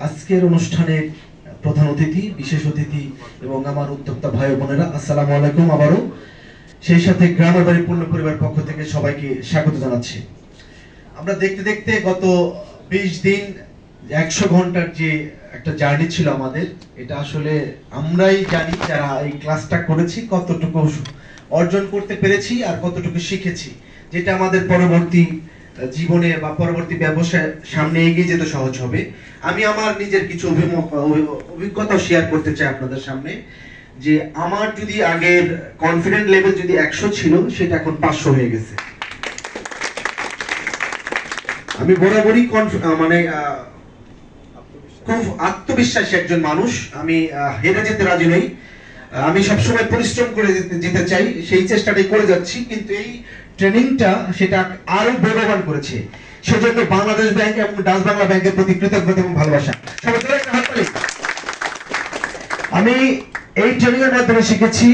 আজকের অনুষ্ঠানের প্রধান অতিথি, বিশেষ অতিথি এবং আমার উদ্যোক্তা ভাই বোনেরা, আসসালামু আলাইকুম। আবারও সেই সাথে গ্রামের বাড়ি পূর্ণ পরিবার পক্ষ থেকে সবাইকে স্বাগত জানাচ্ছি। আমরা দেখতে দেখতে গত 20 দিন 100 ঘন্টার যে একটা জার্নি ছিল আমাদের, এটা আসলে আমরাই জানি যারা এই ক্লাসটা করেছি কতটুকু অর্জন করতে পেরেছি আর কতটুকু শিখেছি, যেটা আমাদের পরবর্তী জীবনে বা পরবর্তী ব্যবসায় সামনে এগিয়ে যেতে সহজ হবে। আমি আমার নিজের কিছু অভিজ্ঞতা শেয়ার করতে চাই আপনাদের সামনে, যে আমার যদি আগের কনফিডেন্ট লেভেল যদি 100 ছিল, সেটা এখন 500 হয়ে গেছে। আমি বরাবরই খুব আত্মবিশ্বাসী একজন মানুষ। আমি হেরে যেতে রাজি নই। আমি সবসময় পরিশ্রম করে যেতে চাই, সেই চেষ্টাটাই করে যাচ্ছি। কিন্তু এই ট্রেনিংটা সেটা আরো বেগবান করেছে। সেজন্য বাংলাদেশ ব্যাংক এবং ডাচ বাংলা ব্যাংকের প্রতি কৃতজ্ঞতা এবং ভালোবাসা। আমি এই ট্রেনিং এর মাধ্যমে শিখেছি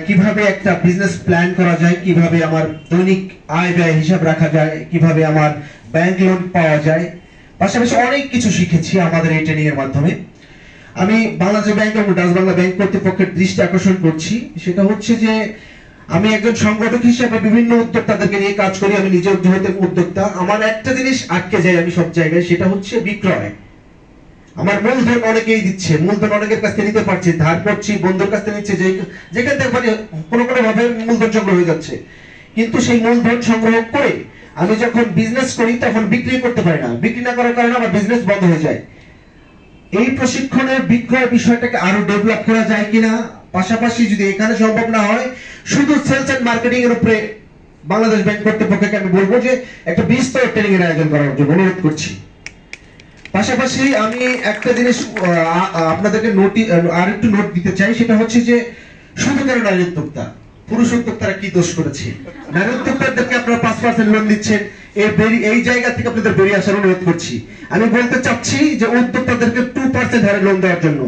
কিভাবে একটা বিজনেস প্ল্যান করা যায়, কিভাবে আমার দৈনিক আয় ব্যয় হিসাব রাখা যায়, কিভাবে আমার ব্যাংক লোন পাওয়া যায়। পাশাপাশি অনেক কিছু শিখেছি আমাদের এই ট্রেনিং এর মাধ্যমে। আমি বাংলাদেশ ব্যাংক এবং ডাচ বাংলা ব্যাংক কর্তৃপক্ষের দৃষ্টি আকর্ষণ করছি, সেটা হচ্ছে যে আমি একজন সংগঠক হিসেবে বিভিন্ন উদ্যোক্তাদেরকে নিয়ে কাজ করি। আমি নিজেও যেহেতু উদ্যোক্তা, আমার একটা জিনিস আটকে যায় আমি সব জায়গায়, সেটা হচ্ছে বিক্রয়। আমার মূলধন অনেকেই দিচ্ছে, মূলধন অনেকের কাছ থেকে নিতে পারছি, ধার করছি, বন্ধুর কাছ থেকে নিচ্ছে, যেখান থেকে কোনো ভাবে মূলধন সংগ্রহ হয়ে যাচ্ছে। কিন্তু সেই মূলধন সংগ্রহ করে আমি যখন বিজনেস করি তখন বিক্রি করতে পারি না। বিক্রি না করার কারণে আমার বিজনেস বন্ধ হয়ে যায়। এই প্রশিক্ষণের বিক্রয় বিষয়টাকে আরো ডেভেলপ করা যায় কিনা, পাশাপাশি যদি এখানে সম্ভব না হয় শুধু সেলস এন্ড মার্কেটিং এর উপরে বাংলাদেশ ব্যাংক কর্তৃপক্ষকে আমি বলবো যে একটা বিস্তর ট্রেনিং এর আয়োজন করার জন্য অনুরোধ করছি। পাশাপাশি আমি একটা জিনিস আপনাদেরকে আর একটু নোট দিতে চাই, সেটা হচ্ছে যে শুধু কেন নারী উদ্যোক্তা, পুরুষ উদ্যোক্তারা কি দোষ করেছে? নারী উদ্যোক্তাদেরকে আপনারা 5% লোন দিচ্ছেন, এই জায়গা থেকে আপনাদের বেরিয়ে আসার অনুরোধ করছি। আমি বলতে চাচ্ছি যে উদ্যোক্তাদেরকে 2% হারে লোন দেওয়ার জন্য।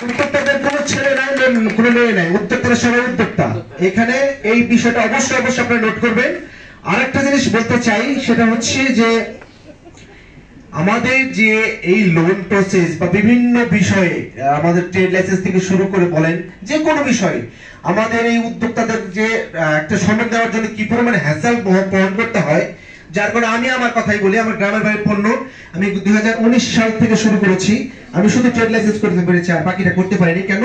উদ্যোক্তাদের কোনো ছেলে নাই, কোনো মেয়ে নাই, উদ্যোক্তারা সবাই উদ্যোক্তা। এখানে এই বিষয়টা অবশ্যই আপনারা নোট করবেন। আরেকটা জিনিস বলতে চাই, সেটা হচ্ছে যে আমাদের যে এই লোন প্রসেস বা বিভিন্ন বিষয়ে, আমাদের ট্রেড লাইসেন্স থেকে শুরু করে বলেন যে কোনো বিষয়ে, আমাদের এই উদ্যোক্তাদের যে একটা সনদ দেওয়ার জন্য কি পরিমাণে হ্যাসেল বহন করতে হয়, যার কারণে আমি আমার কথাই বলি, আমার গ্রামের বাড়ির পণ্য আমি 2019 সাল থেকে শুরু করেছি। আমি শুধু ট্রেড লাইসেন্স করতে পেরেছি, আর বাকিটা করতে পারিনি। কেন?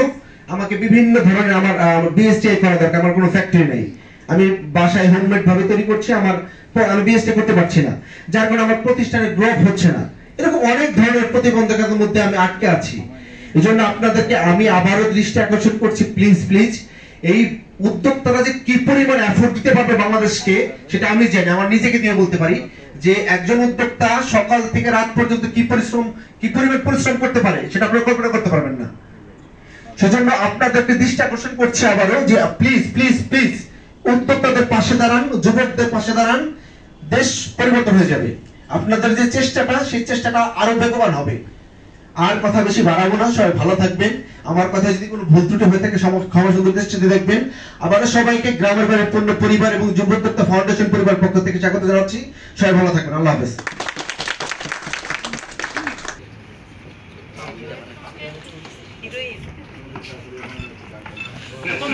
আমাকে বিভিন্ন ধরনের আমার বিএসটিআই করা দরকার, আমার কোনো ফ্যাক্টরি নেই, আমি বাসায় হোমমেড ভাবে তৈরি করছি, আমি বিএসটি করতে পারছি না, যার কারণে আমার প্রতিষ্ঠানের গ্রোথ হচ্ছে না। এরকম অনেক ধরনের প্রতিবন্ধকতার মধ্যে আমি আটকে আছি। এই জন্য আপনাদেরকে আমি আবারও দৃষ্টি আকর্ষণ করছি, প্লিজ এই উদ্যোক্তারা যে কি পরিমাণ এফোর্ট দিতে পারবে বাংলাদেশকে, সেটা আমি জানি, আমার নিজেকে দিয়ে বলতে পারি যে একজন উদ্যোক্তা সকাল থেকে রাত পর্যন্ত কি পরিমাণ পরিশ্রম করতে পারে, সেটা আপনারা কল্পনা করতে পারবেন না। সেজন্য আপনাদেরকে দৃষ্টি আকর্ষণ করছি আবারও যে প্লিজ উদ্যোক্তাদের পাশে দাঁড়ান, যুবকদের পাশে দাঁড়ান, দেশ পরিবর্তন হয়ে যাবে। আপনাদের যে চেষ্টাটা, সেই চেষ্টাটা আরো বেগবান হবে। আর কথা বেশি বাড়াবো না, সবাই ভালো থাকবেন। আমার কথা যদি কোনো ভুল ত্রুটি হয়ে থাকে ক্ষমা সুন্দর দৃষ্টিতে দেখবেন। আবারও সবাইকে গ্রামের বাড়ির পূর্ণ পরিবার এবং যুব উদ্যোক্তা ফাউন্ডেশন পরিবার পক্ষ থেকে স্বাগত জানাচ্ছি। সবাই ভালো থাকবেন, আল্লাহ হাফেজ।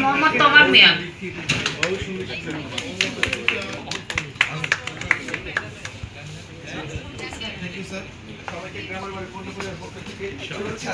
মোহাম্মদ তমার মিয়া। সবাইকে গ্রামের বাড়ির পূর্ণ পরিবার পক্ষ থেকে শুভেচ্ছা।